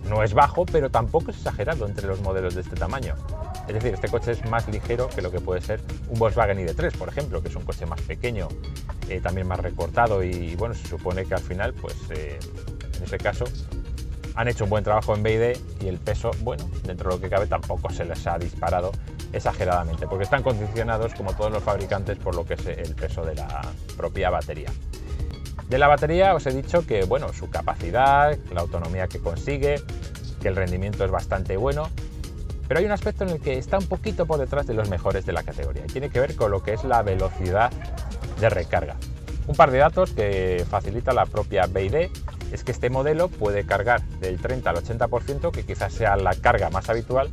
no es bajo, pero tampoco es exagerado entre los modelos de este tamaño. Es decir, este coche es más ligero que lo que puede ser un Volkswagen ID.3, por ejemplo, que es un coche más pequeño, también más recortado y bueno, se supone que al final, pues en ese caso, han hecho un buen trabajo en BYD y el peso, bueno, dentro de lo que cabe tampoco se les ha disparado exageradamente, porque están condicionados, como todos los fabricantes, por lo que es el peso de la propia batería. De la batería os he dicho que, bueno, su capacidad, la autonomía que consigue, que el rendimiento es bastante bueno, pero hay un aspecto en el que está un poquito por detrás de los mejores de la categoría y tiene que ver con lo que es la velocidad de recarga. Un par de datos que facilita la propia BYD es que este modelo puede cargar del 30 al 80%, que quizás sea la carga más habitual,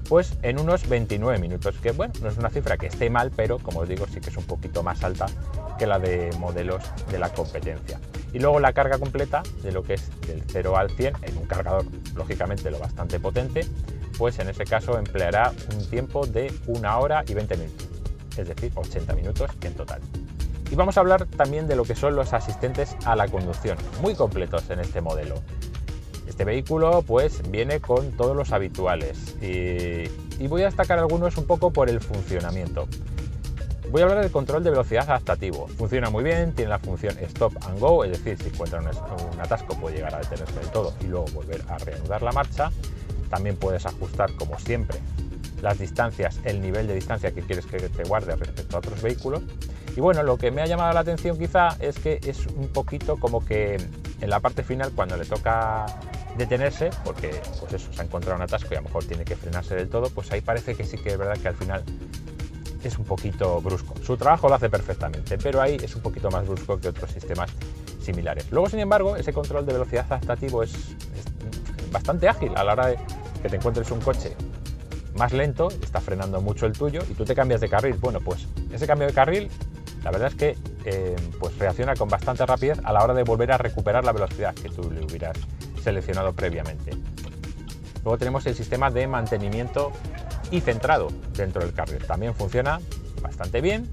pues en unos 29 minutos, que bueno, no es una cifra que esté mal, pero como os digo, sí que es un poquito más alta que la de modelos de la competencia. Y luego la carga completa de lo que es del 0 al 100 en un cargador, lógicamente lo bastante potente, pues en ese caso empleará un tiempo de 1 hora y 20 minutos, es decir, 80 minutos en total. Y vamos a hablar también de lo que son los asistentes a la conducción, muy completos en este modelo. Este vehículo pues viene con todos los habituales y voy a destacar algunos un poco por el funcionamiento. Voy a hablar del control de velocidad adaptativo. Funciona muy bien, tiene la función Stop and Go, es decir, si encuentra un atasco puede llegar a detenerse del todo y luego volver a reanudar la marcha. También puedes ajustar, como siempre, las distancias, el nivel de distancia que quieres que te guarde respecto a otros vehículos. Y bueno, lo que me ha llamado la atención quizá es que es un poquito como que en la parte final, cuando le toca detenerse, porque pues eso, se ha encontrado un atasco y a lo mejor tiene que frenarse del todo, pues ahí parece que sí que es verdad que al final es un poquito brusco. Su trabajo lo hace perfectamente, pero ahí es un poquito más brusco que otros sistemas similares. Luego, sin embargo, ese control de velocidad adaptativo es bastante ágil a la hora de que te encuentres un coche más lento, está frenando mucho el tuyo y tú te cambias de carril. Bueno, pues ese cambio de carril, la verdad es que pues reacciona con bastante rapidez a la hora de volver a recuperar la velocidad que tú le hubieras seleccionado previamente. Luego tenemos el sistema de mantenimiento y centrado dentro del carril. También funciona bastante bien.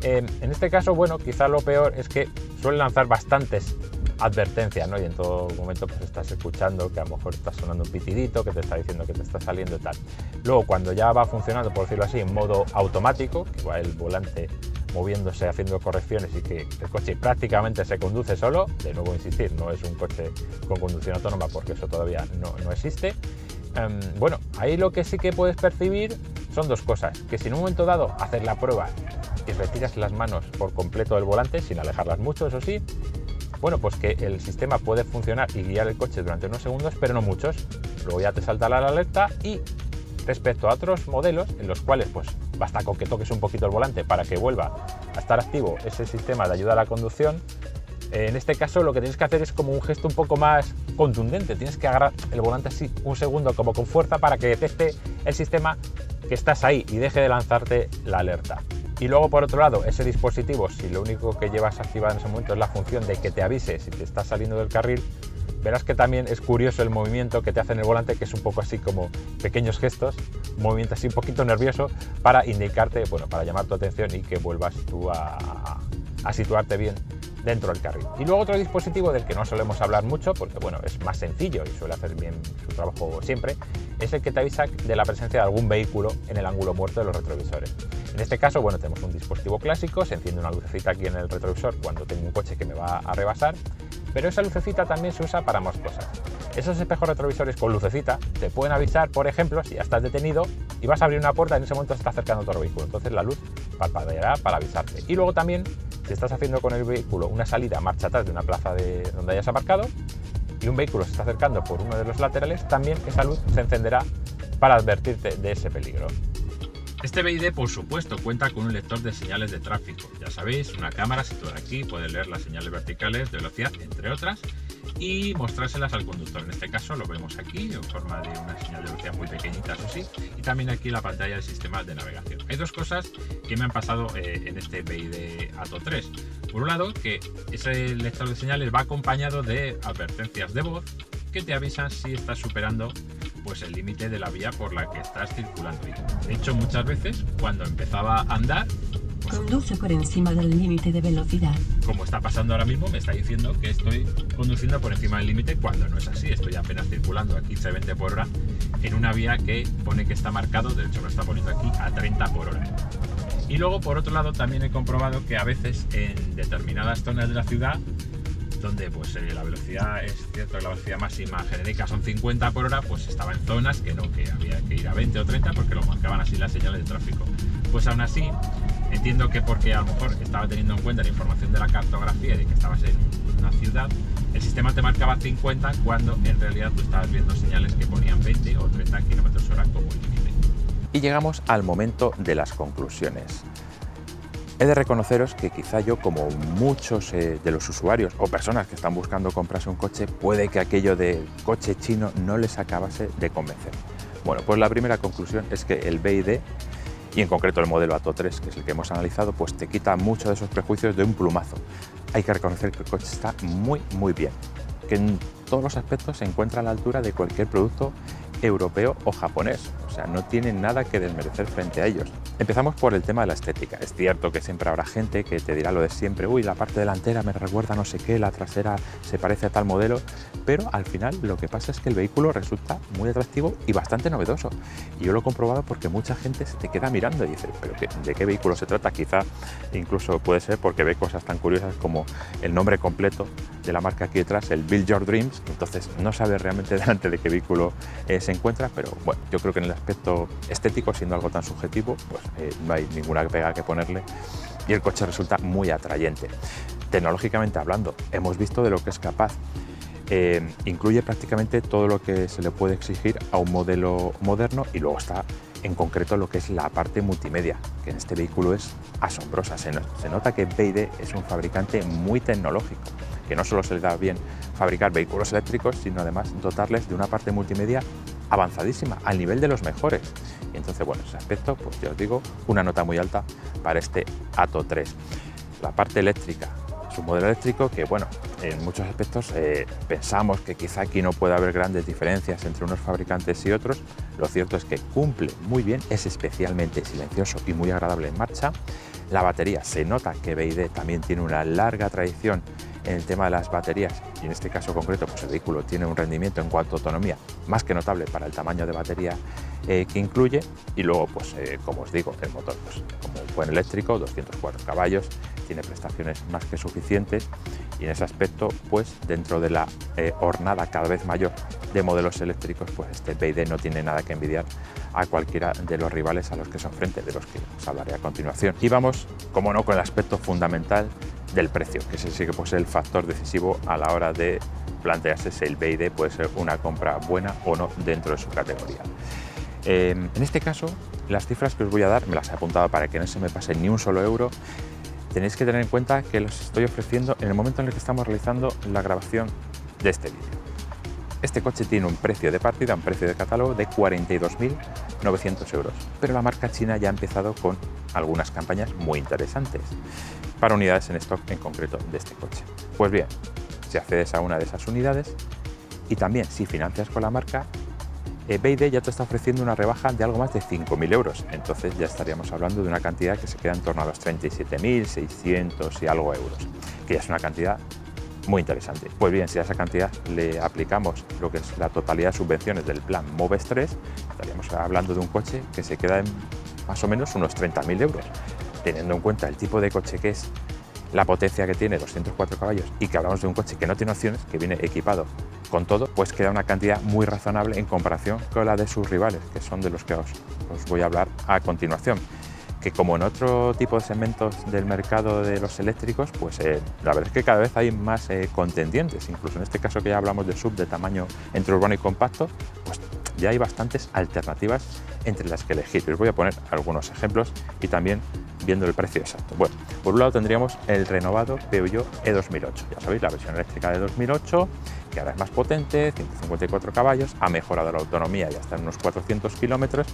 En este caso, bueno, quizá lo peor es que suele lanzar bastantes advertencias, ¿no? Y en todo momento pues estás escuchando que a lo mejor está sonando un pitidito que te está diciendo que te está saliendo y tal. Luego, cuando ya va funcionando, por decirlo así, en modo automático, que va el volante moviéndose, haciendo correcciones y que el coche prácticamente se conduce solo, de nuevo insistir, no es un coche con conducción autónoma porque eso todavía no existe. Bueno, ahí lo que sí que puedes percibir son dos cosas, que si en un momento dado haces la prueba y retiras las manos por completo del volante, sin alejarlas mucho, eso sí, bueno, pues que el sistema puede funcionar y guiar el coche durante unos segundos, pero no muchos. Luego ya te salta la alerta y respecto a otros modelos en los cuales pues basta con que toques un poquito el volante para que vuelva a estar activo ese sistema de ayuda a la conducción, en este caso lo que tienes que hacer es como un gesto un poco más contundente, tienes que agarrar el volante así un segundo como con fuerza para que detecte el sistema que estás ahí y deje de lanzarte la alerta. Y luego, por otro lado, ese dispositivo, si lo único que llevas activado en ese momento es la función de que te avise si te estás saliendo del carril, verás que también es curioso el movimiento que te hace en el volante, que es un poco así como pequeños gestos, un movimiento así un poquito nervioso para indicarte, bueno, para llamar tu atención y que vuelvas tú a situarte bien dentro del carril. Y luego otro dispositivo del que no solemos hablar mucho, porque bueno, es más sencillo y suele hacer bien su trabajo siempre, es el que te avisa de la presencia de algún vehículo en el ángulo muerto de los retrovisores. En este caso, bueno, tenemos un dispositivo clásico, se enciende una lucecita aquí en el retrovisor cuando tengo un coche que me va a rebasar, pero esa lucecita también se usa para más cosas. Esos espejos retrovisores con lucecita te pueden avisar, por ejemplo, si ya estás detenido y vas a abrir una puerta, en ese momento se está acercando otro vehículo, entonces la luz parpadeará para avisarte. Y luego también, si estás haciendo con el vehículo una salida marcha atrás de una plaza donde hayas aparcado, y un vehículo se está acercando por uno de los laterales, también esa luz se encenderá para advertirte de ese peligro. Este BiD, por supuesto, cuenta con un lector de señales de tráfico. Ya sabéis, una cámara situada aquí puede leer las señales verticales de velocidad, entre otras, y mostrárselas al conductor. En este caso lo vemos aquí en forma de una señal de velocidad muy pequeñita, eso sí, y también aquí la pantalla del sistema de navegación. Hay dos cosas que me han pasado en este BiD Atto 3. Por un lado, que ese lector de señales va acompañado de advertencias de voz que te avisan si estás superando pues el límite de la vía por la que estás circulando. De hecho, muchas veces cuando empezaba a andar, pues, conduce por encima del límite de velocidad. Como está pasando ahora mismo, me está diciendo que estoy conduciendo por encima del límite cuando no es así. Estoy apenas circulando a 15-20 por hora en una vía que pone que está marcado, de hecho lo está poniendo aquí, a 30 por hora. Y luego, por otro lado, también he comprobado que a veces en determinadas zonas de la ciudad, donde pues la velocidad es cierto, la velocidad máxima genérica son 50 por hora, pues estaba en zonas que no, que había que ir a 20 o 30 porque lo marcaban así las señales de tráfico. Pues aún así, entiendo que porque a lo mejor estaba teniendo en cuenta la información de la cartografía y de que estabas en una ciudad, el sistema te marcaba 50 cuando en realidad tú estabas viendo señales que ponían 20 o 30 km/h como límite. Y llegamos al momento de las conclusiones. He de reconoceros que quizá yo, como muchos de los usuarios o personas que están buscando comprarse un coche, puede que aquello de coche chino no les acabase de convencer. Bueno, pues la primera conclusión es que el BiD, y en concreto el modelo Atto 3, que es el que hemos analizado, pues te quita muchos de esos prejuicios de un plumazo. Hay que reconocer que el coche está muy bien, que en todos los aspectos se encuentra a la altura de cualquier producto europeo o japonés, o sea, no tiene nada que desmerecer frente a ellos. Empezamos por el tema de la estética. Es cierto que siempre habrá gente que te dirá lo de siempre, uy, la parte delantera me recuerda no sé qué, la trasera se parece a tal modelo, pero al final lo que pasa es que el vehículo resulta muy atractivo y bastante novedoso. Y yo lo he comprobado porque mucha gente se te queda mirando y dice, pero ¿de qué vehículo se trata? Quizá incluso puede ser porque ve cosas tan curiosas como el nombre completo de la marca aquí detrás, el Build Your Dreams, entonces no sabes realmente delante de qué vehículo se encuentra, pero bueno, yo creo que en el aspecto estético, siendo algo tan subjetivo, pues no hay ninguna pega que ponerle y el coche resulta muy atrayente. Tecnológicamente hablando, hemos visto de lo que es capaz. Incluye prácticamente todo lo que se le puede exigir a un modelo moderno y luego está en concreto lo que es la parte multimedia, que en este vehículo es asombrosa. Se nota que BiD es un fabricante muy tecnológico, que no solo se le da bien fabricar vehículos eléctricos, sino además dotarles de una parte multimedia avanzadísima, al nivel de los mejores. Y entonces, bueno, ese aspecto, pues ya os digo, una nota muy alta para este Atto 3. La parte eléctrica, es un modelo eléctrico que, bueno, en muchos aspectos pensamos que quizá aquí no puede haber grandes diferencias entre unos fabricantes y otros. Lo cierto es que cumple muy bien, es especialmente silencioso y muy agradable en marcha. La batería, se nota que BiD también tiene una larga tradición en el tema de las baterías y en este caso concreto pues el vehículo tiene un rendimiento en cuanto a autonomía más que notable para el tamaño de batería que incluye y luego pues como os digo el motor pues, como un buen eléctrico, 204 caballos, tiene prestaciones más que suficientes y en ese aspecto pues dentro de la hornada cada vez mayor de modelos eléctricos pues este BiD no tiene nada que envidiar a cualquiera de los rivales a los que se enfrente, de los que os hablaré a continuación. Y vamos, como no, con el aspecto fundamental del precio, que ese sí que puede ser el factor decisivo a la hora de plantearse si el BiD puede ser una compra buena o no dentro de su categoría. En este caso, las cifras que os voy a dar me las he apuntado para que no se me pase ni un solo euro. Tenéis que tener en cuenta que los estoy ofreciendo en el momento en el que estamos realizando la grabación de este vídeo. Este coche tiene un precio de partida, un precio de catálogo de 42.900 euros, pero la marca china ya ha empezado con algunas campañas muy interesantes para unidades en stock en concreto de este coche. Pues bien, si accedes a una de esas unidades y también si financias con la marca, BiD ya te está ofreciendo una rebaja de algo más de 5.000 euros, entonces ya estaríamos hablando de una cantidad que se queda en torno a los 37.600 y algo euros, que ya es una cantidad muy interesante. Pues bien, si a esa cantidad le aplicamos lo que es la totalidad de subvenciones del plan MOVES 3, estaríamos hablando de un coche que se queda en más o menos unos 30.000 euros, teniendo en cuenta el tipo de coche que es, la potencia que tiene, 204 caballos, y que hablamos de un coche que no tiene opciones, que viene equipado con todo, pues queda una cantidad muy razonable en comparación con la de sus rivales, que son de los que os voy a hablar a continuación. que como en otro tipo de segmentos del mercado de los eléctricos, pues la verdad es que cada vez hay más contendientes. Incluso en este caso que ya hablamos de SUV de tamaño entre urbano y compacto, pues ya hay bastantes alternativas entre las que elegir. Os voy a poner algunos ejemplos y también viendo el precio exacto. Bueno, por un lado tendríamos el renovado Peugeot E2008, ya sabéis, la versión eléctrica de 2008, que ahora es más potente, 154 caballos, ha mejorado la autonomía y hasta en unos 400 kilómetros.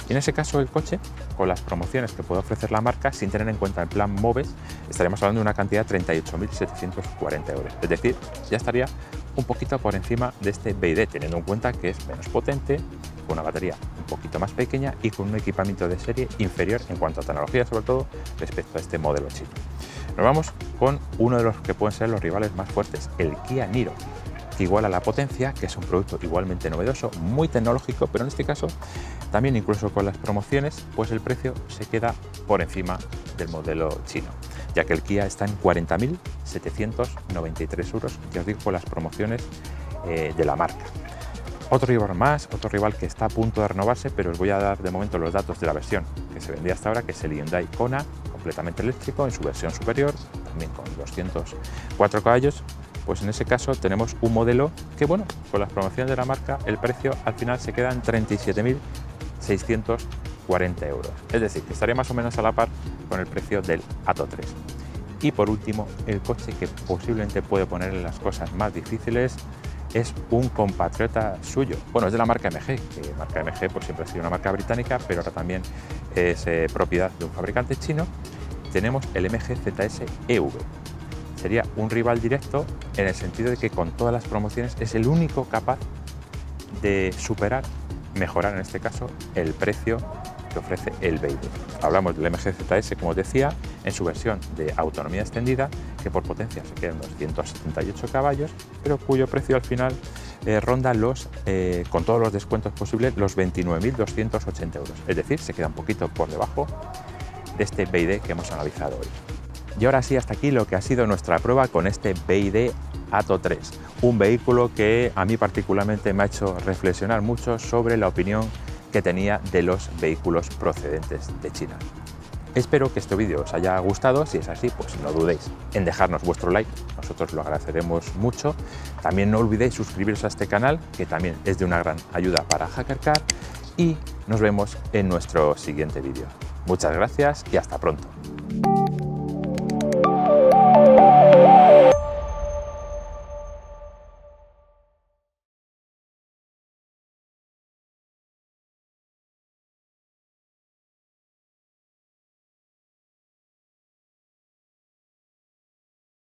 Y en ese caso el coche, con las promociones que puede ofrecer la marca, sin tener en cuenta el plan MOVES, estaríamos hablando de una cantidad de 38.740 euros. Es decir, ya estaría un poquito por encima de este BYD, teniendo en cuenta que es menos potente, con una batería un poquito más pequeña y con un equipamiento de serie inferior en cuanto a tecnología, sobre todo respecto a este modelo chino. Nos vamos con uno de los que pueden ser los rivales más fuertes, el Kia Niro, que iguala la potencia, que es un producto igualmente novedoso, muy tecnológico, pero en este caso también incluso con las promociones, pues el precio se queda por encima del modelo chino, ya que el Kia está en 40.793 euros, ya os digo, con las promociones de la marca. Otro rival que está a punto de renovarse, pero os voy a dar de momento los datos de la versión que se vendía hasta ahora, que es el Hyundai Kona, completamente eléctrico en su versión superior, también con 204 caballos. Pues en ese caso tenemos un modelo que, bueno, con las promociones de la marca, el precio al final se queda en 37.640 euros. Es decir, que estaría más o menos a la par con el precio del Atto 3. Y por último, el coche que posiblemente puede ponerle las cosas más difíciles es un compatriota suyo. Bueno, es de la marca MG, que marca MG pues siempre ha sido una marca británica, pero ahora también es propiedad de un fabricante chino. Tenemos el MG ZS EV. Sería un rival directo en el sentido de que con todas las promociones es el único capaz de mejorar en este caso, el precio que ofrece el BYD. Hablamos del MG ZS, como os decía, en su versión de autonomía extendida, que por potencia se queda en 278 caballos, pero cuyo precio al final ronda con todos los descuentos posibles, los 29.280 euros. Es decir, se queda un poquito por debajo de este BYD que hemos analizado hoy. Y ahora sí, hasta aquí lo que ha sido nuestra prueba con este BYD Atto 3, un vehículo que a mí particularmente me ha hecho reflexionar mucho sobre la opinión que tenía de los vehículos procedentes de China. Espero que este vídeo os haya gustado. Si es así, pues no dudéis en dejarnos vuestro like, nosotros lo agradeceremos mucho. También no olvidéis suscribiros a este canal, que también es de una gran ayuda para HackerCar, y nos vemos en nuestro siguiente vídeo. Muchas gracias y hasta pronto.